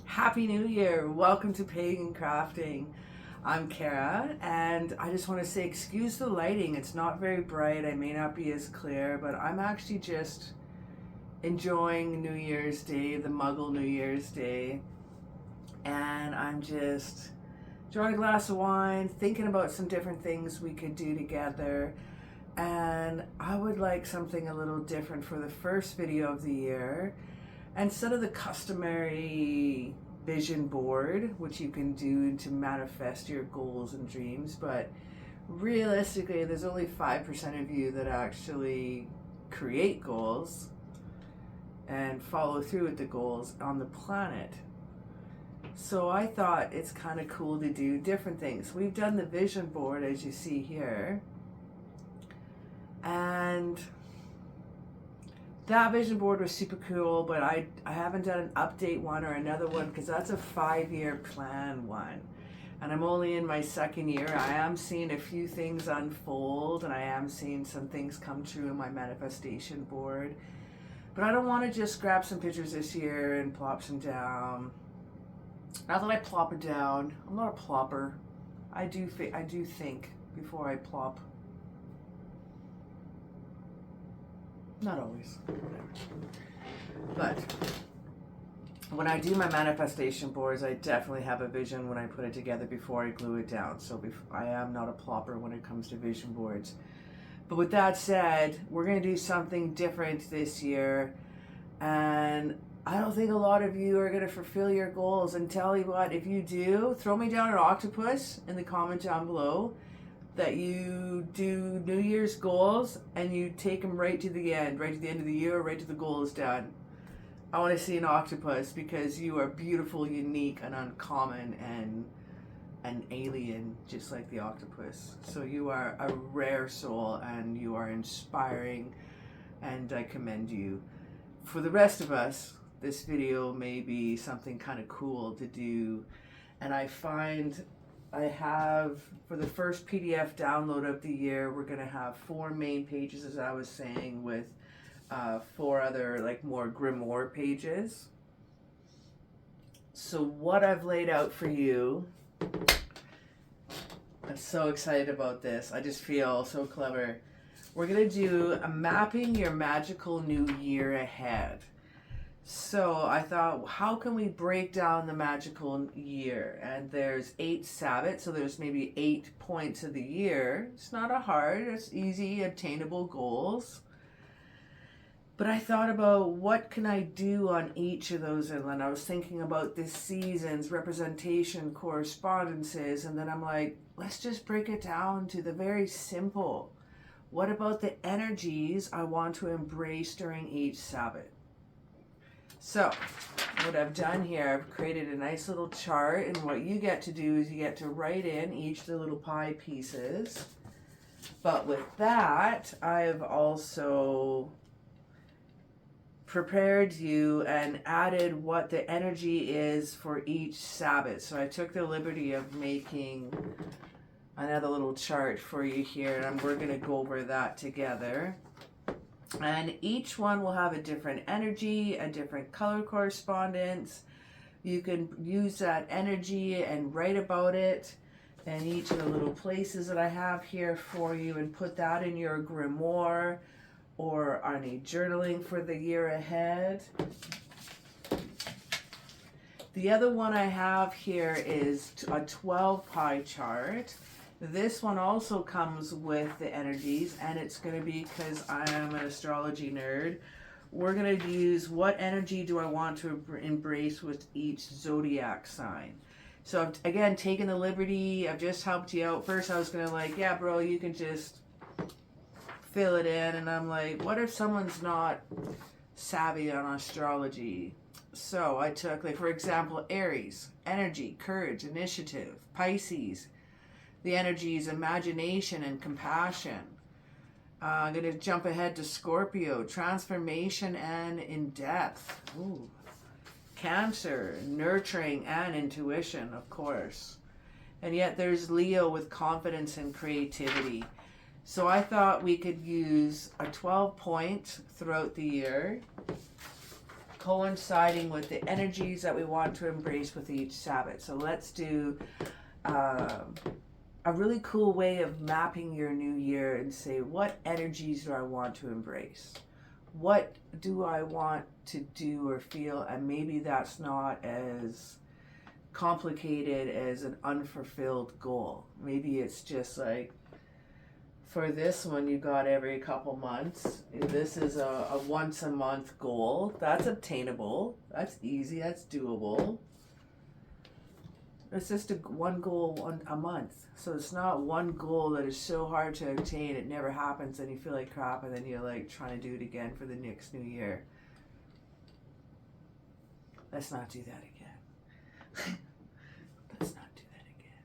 Happy New Year! Welcome to Pagan Crafting. I'm Cara, and I just want to say excuse the lighting. It's not very bright. I may not be as clear, but I'm actually just enjoying New Year's Day, the Muggle New Year's Day, and I'm just enjoying a glass of wine, thinking about some different things we could do together. And I would like something a little different for the first video of the year. Instead of the customary vision board, which you can do to manifest your goals and dreams, but realistically, there's only 5% of you that actually create goals and follow through with the goals on the planet. So I thought it's kind of cool to do different things. We've done the vision board, as you see here, and that vision board was super cool, but I haven't done an update one or another one because that's a 5-year plan one. And I'm only in my second year. I am seeing a few things unfold, and I am seeing some things come true in my manifestation board. But I don't want to just grab some pictures this year and plop some down. Not that I plop it down. I'm not a plopper. I do think before I plop. Not always, but when I do my manifestation boards, I definitely have a vision when I put it together before I glue it down. So I am not a plopper when it comes to vision boards. But with that said, we're going to do something different this year, and I don't think a lot of you are going to fulfill your goals. And tell you what, if you do, throw me down an octopus in the comment down below that you do New Year's goals and you take them right to the end of the year, right to the goal is done. I want to see an octopus because you are beautiful, unique, and uncommon, and an alien, just like the octopus. So you are a rare soul, and you are inspiring, and I commend you. For the rest of us, this video may be something kind of cool to do, and I find I have, for the first PDF download of the year, we're going to have 4 main pages, as I was saying, with 4 other, like, more grimoire pages. So what I've laid out for you, I'm so excited about this. I just feel so clever. We're going to do a mapping your magical new year ahead. So I thought, how can we break down the magical year? And there's 8 sabbats, so there's maybe 8 points of the year. It's not a hard, it's easy, obtainable goals. But I thought about what can I do on each of those, and then I was thinking about the seasons, representation, correspondences, and then I'm like, let's just break it down to the very simple. What about the energies I want to embrace during each Sabbat? So, what I've done here, I've created a nice little chart, and what you get to do is you get to write in each of the little pie pieces. But with that, I've also prepared you and added what the energy is for each Sabbat. So I took the liberty of making another little chart for you here, and we're going to go over that together. And each one will have a different energy, a different color correspondence. You can use that energy and write about it in each of the little places that I have here for you, and put that in your grimoire or on a journaling for the year ahead. The other one I have here is a 12 pie chart. This one also comes with the energies, and it's going to be, because I am an astrology nerd, we're going to use what energy do I want to embrace with each zodiac sign. So I've, again, taken the liberty, I've just helped you out. First I was going to like, yeah bro, you can just fill it in, and I'm like, what if someone's not savvy on astrology? So I took, like, for example, Aries, energy, courage, initiative. Pisces, the energies, imagination and compassion. I'm going to jump ahead to Scorpio, transformation and in depth. Ooh. Cancer, nurturing and intuition, of course. And yet there's Leo with confidence and creativity. So I thought we could use a 12 point throughout the year, coinciding with the energies that we want to embrace with each Sabbat. So let's do a really cool way of mapping your new year and say, what energies do I want to embrace? What do I want to do or feel? And maybe that's not as complicated as an unfulfilled goal. Maybe it's just like, for this one, you got every couple months. This is a once a month goal. That's obtainable. That's easy. That's doable. It's just one goal a month. So it's not one goal that is so hard to obtain it never happens and you feel like crap and then you're like trying to do it again for the next new year. Let's not do that again. Let's not do that again.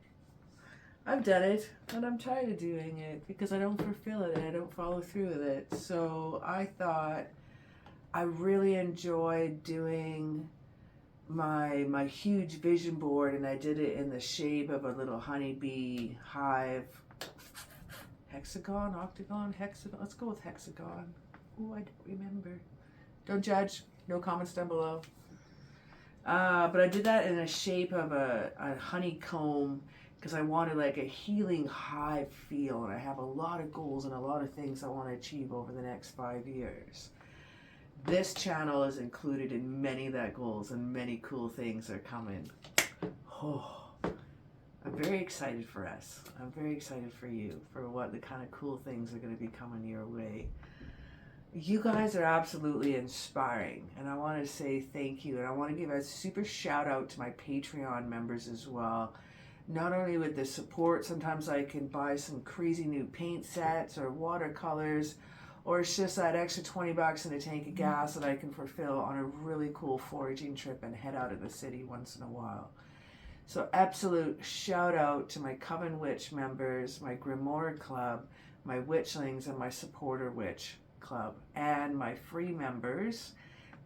I've done it and I'm tired of doing it because I don't fulfill it and I don't follow through with it. So I thought I really enjoyed doing my huge vision board, and I did it in the shape of a little honeybee hive. Hexagon, octagon, hexagon. Let's go with hexagon. Oh, I don't remember. Don't judge. No comments down below. But I did that in a shape of a honeycomb because I wanted like a healing hive feel, and I have a lot of goals and a lot of things I want to achieve over the next 5 years. This channel is included in many of that goals and many cool things are coming. Oh, I'm very excited for us. I'm very excited for you, for what the kind of cool things are going to be coming your way. You guys are absolutely inspiring, and I want to say thank you, and I want to give a super shout out to my Patreon members as well. Not only with the support, sometimes I can buy some crazy new paint sets or watercolors, or it's just that extra 20 bucks in a tank of gas that I can fulfill on a really cool foraging trip and head out of the city once in a while. So absolute shout out to my Coven Witch members, my Grimoire Club, my Witchlings, and my Supporter Witch Club, and my free members.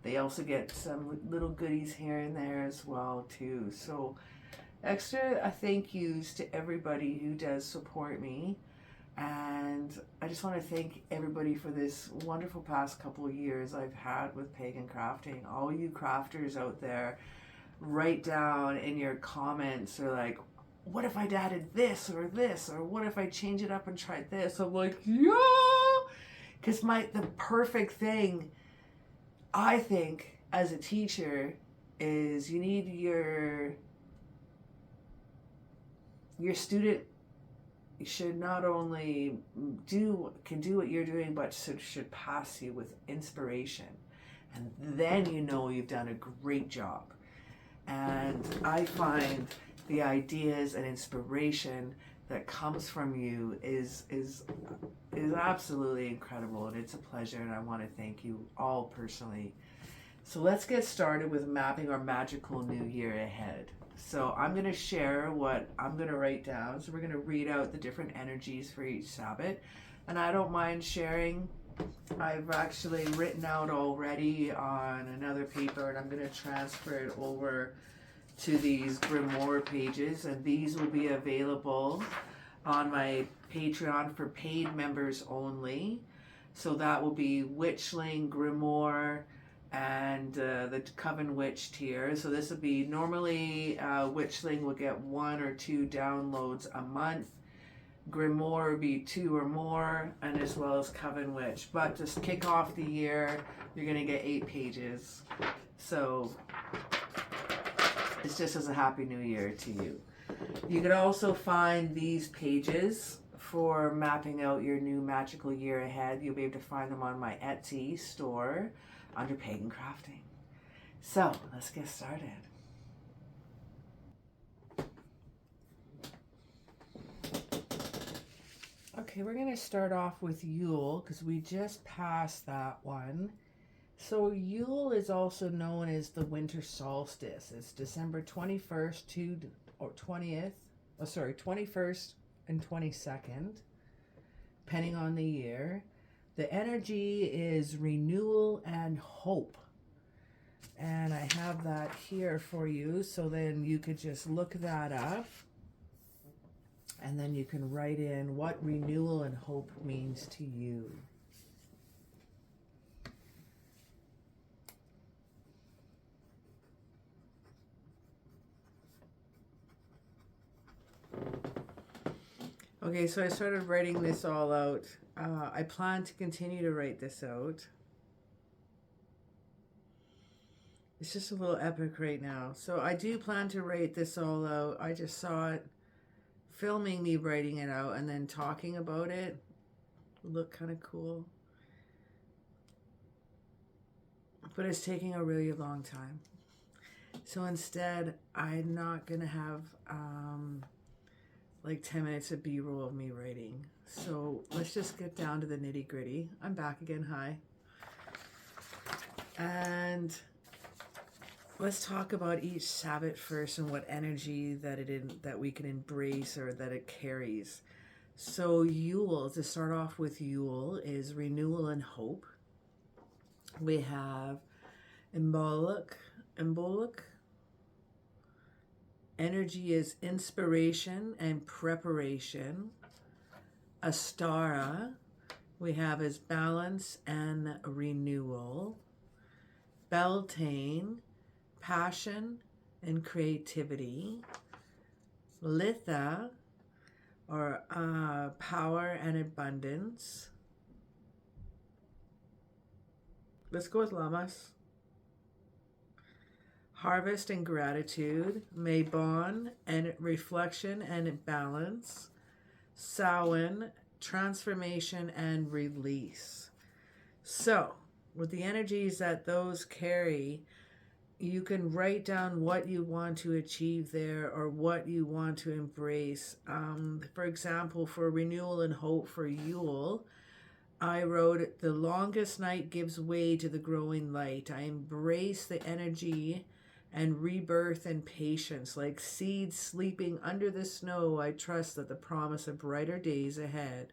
They also get some little goodies here and there as well too. So extra thank yous to everybody who does support me. And I just want to thank everybody for this wonderful past couple of years I've had with Pagan Crafting. All you crafters out there, write down in your comments, or like, what if I added this, or what if I change it up and tried this? I'm like, yeah! Because the perfect thing, I think, as a teacher, is you need your student. You should not only can do what you're doing, but should pass you with inspiration. And then you know you've done a great job. And I find the ideas and inspiration that comes from you is absolutely incredible. And it's a pleasure, and I want to thank you all personally. So let's get started with mapping our magical new year ahead. So I'm going to share what I'm going to write down. So we're going to read out the different energies for each Sabbat. And I don't mind sharing. I've actually written out already on another paper, and I'm going to transfer it over to these Grimoire pages. And these will be available on my Patreon for paid members only. So that will be Witchling, Grimoire, and the Coven Witch tier. So this would be normally Witchling will get 1 or 2 downloads a month. Grimoire would be 2 or more, and as well as Coven Witch. But to kick off the year, you're going to get 8 pages. So it's just as a happy new year to you. You can also find these pages for mapping out your new magical year ahead. You'll be able to find them on my Etsy store under Pagan Crafting. So let's get started. Okay, we're going to start off with Yule because we just passed that one. So Yule is also known as the winter solstice. It's December 21st or 20th. Oh, sorry, 21st and 22nd, depending on the year. The energy is renewal and hope. And I have that here for you, so then you could just look that up. And then you can write in what renewal and hope means to you. Okay, so I started writing this all out. I plan to continue to write this out. It's just a little epic right now. So I do plan to write this all out. I just saw it, filming me writing it out and then talking about it. Look kind of cool. But it's taking a really long time. So instead, I'm not going to have like 10 minutes of B-roll of me writing. So let's just get down to the nitty gritty. I'm back again. Hi. And let's talk about each Sabbat first and what energy that we can embrace or that it carries. So Yule, to start off with, Yule is renewal and hope. We have Embolic. Energy is inspiration and preparation. Astara, we have as balance and renewal. Beltane, passion and creativity. Litha, or power and abundance. Let's go with Lamas. Harvest and gratitude. Mabon, and reflection and balance. Samhain, transformation and release. So, with the energies that those carry, you can write down what you want to achieve there or what you want to embrace. For example, for renewal and hope for Yule, I wrote, the longest night gives way to the growing light. I embrace the energy and rebirth and patience. Like seeds sleeping under the snow, I trust that the promise of brighter days ahead.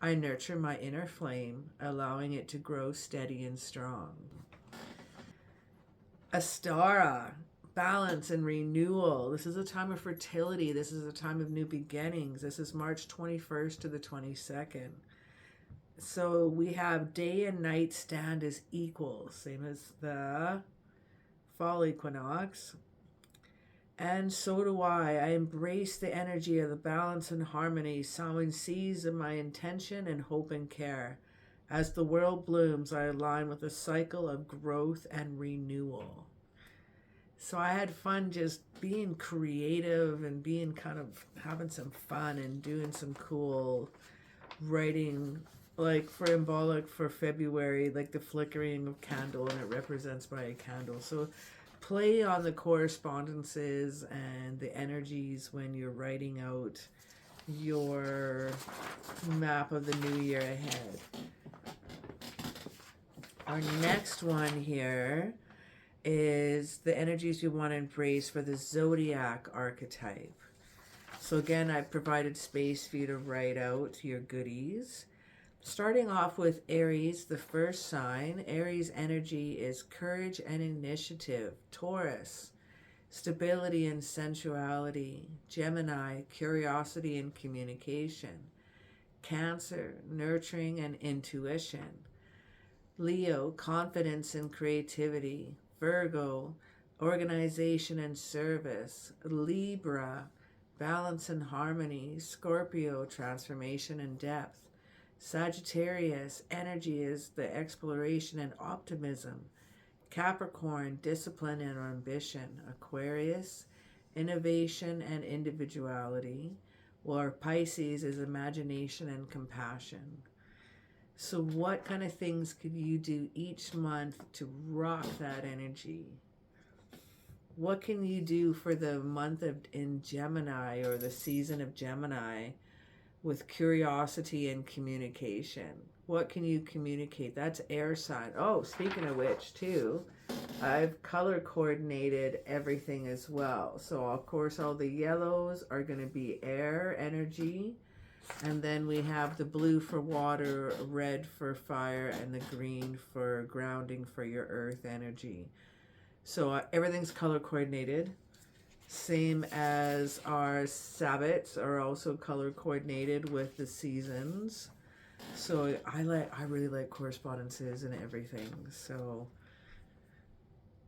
I nurture my inner flame, allowing it to grow steady and strong. Astara, balance and renewal. This is a time of fertility. This is a time of new beginnings. This is March 21st to the 22nd. So we have day and night stand as equals, same as the fall equinox. And so do I. I embrace the energy of the balance and harmony, sowing seeds of my intention and hope and care. As the world blooms, I align with a cycle of growth and renewal. So I had fun just being creative and being kind of having some fun and doing some cool writing, like for Embolic for February, like the flickering of candle, and it represents by a candle. So play on the correspondences and the energies when you're writing out your map of the new year ahead. Our next one here is the energies you want to embrace for the Zodiac archetype. So again, I've provided space for you to write out your goodies. Starting off with Aries, the first sign. Aries energy is courage and initiative. Taurus, stability and sensuality. Gemini, curiosity and communication. Cancer, nurturing and intuition. Leo, confidence and creativity. Virgo, organization and service. Libra, balance and harmony. Scorpio, transformation and depth. Sagittarius, energy is the exploration and optimism. Capricorn, discipline and ambition. Aquarius, innovation and individuality. Or Pisces is imagination and compassion. So what kind of things could you do each month to rock that energy? What can you do for the month in Gemini, or the season of Gemini, with curiosity and communication? What can you communicate? That's air sign. Oh, speaking of which, too, I've color coordinated everything as well. So, of course, all the yellows are going to be air energy. And then we have the blue for water, red for fire, and the green for grounding for your earth energy. So everything's color coordinated. Same as our sabbats are also color coordinated with the seasons. So I really like correspondences and everything. So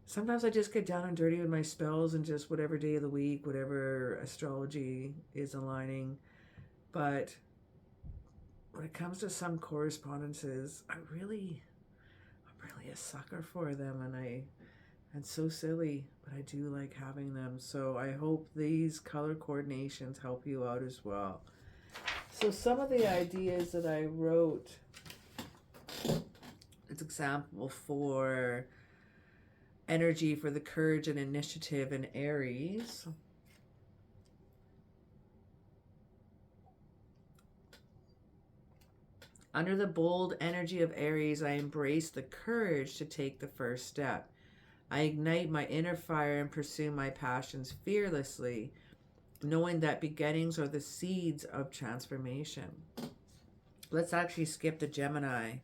sometimes I just get down and dirty with my spells and just whatever day of the week, whatever astrology is aligning. But when it comes to some correspondences, I'm really a sucker for them, and so silly, but I do like having them. So I hope these color coordinations help you out as well. So some of the ideas that I wrote, it's example for energy for the courage and initiative in Aries. Under the bold energy of Aries, I embrace the courage to take the first step. I ignite my inner fire and pursue my passions fearlessly, knowing that beginnings are the seeds of transformation. Let's actually skip the Gemini.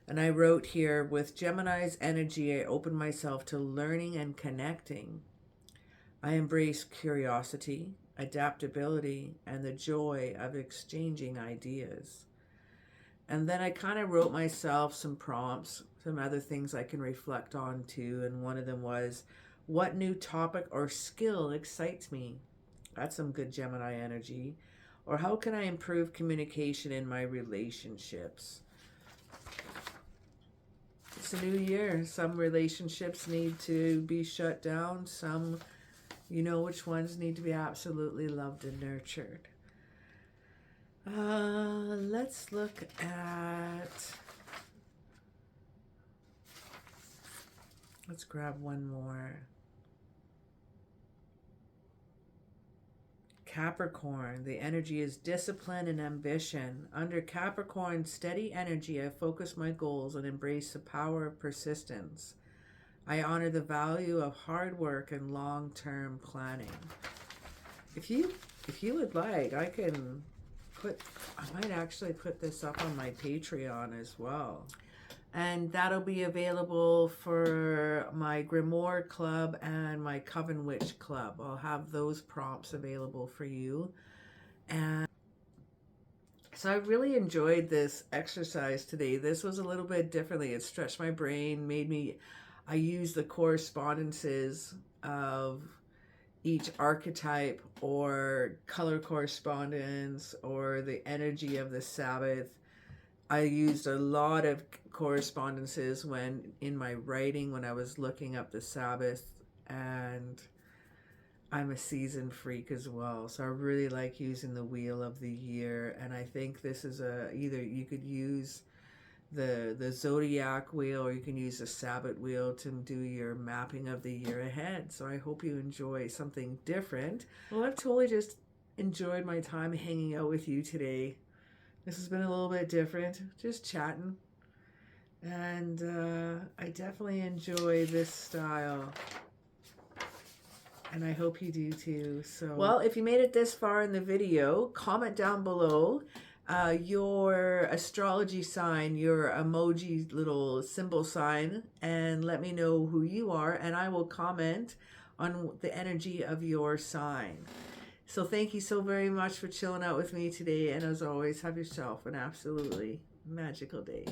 And I wrote here, with Gemini's energy, I open myself to learning and connecting. I embrace curiosity, adaptability, and the joy of exchanging ideas. And then I kind of wrote myself some prompts, some other things I can reflect on too. And one of them was, what new topic or skill excites me? That's some good Gemini energy. Or how can I improve communication in my relationships? It's a new year. Some relationships need to be shut down. Some, you know which ones need to be absolutely loved and nurtured. Let's look at, let's grab one more. Capricorn, the energy is discipline and ambition. Under Capricorn's steady energy, I focus my goals and embrace the power of persistence. I honor the value of hard work and long-term planning. If you would like, I might actually put this up on my Patreon as well. And that'll be available for my Grimoire Club and my Coven Witch Club. I'll have those prompts available for you. And so I really enjoyed this exercise today. This was a little bit differently. It stretched my brain, I used the correspondences of each archetype or color correspondence or the energy of the Sabbath. I used a lot of correspondences in my writing, when I was looking up the Sabbath, and I'm a season freak as well. So I really like using the wheel of the year. And I think this is either you could use the Zodiac wheel, or you can use the Sabbat wheel to do your mapping of the year ahead. So I hope you enjoy something different. Well, I've totally just enjoyed my time hanging out with you today. This has been a little bit different, just chatting. And I definitely enjoy this style. And I hope you do too. So, well, if you made it this far in the video, comment down below your astrology sign, your emoji little symbol sign, and let me know who you are, and I will comment on the energy of your sign. So thank you so very much for chilling out with me today, and as always, have yourself an absolutely magical day.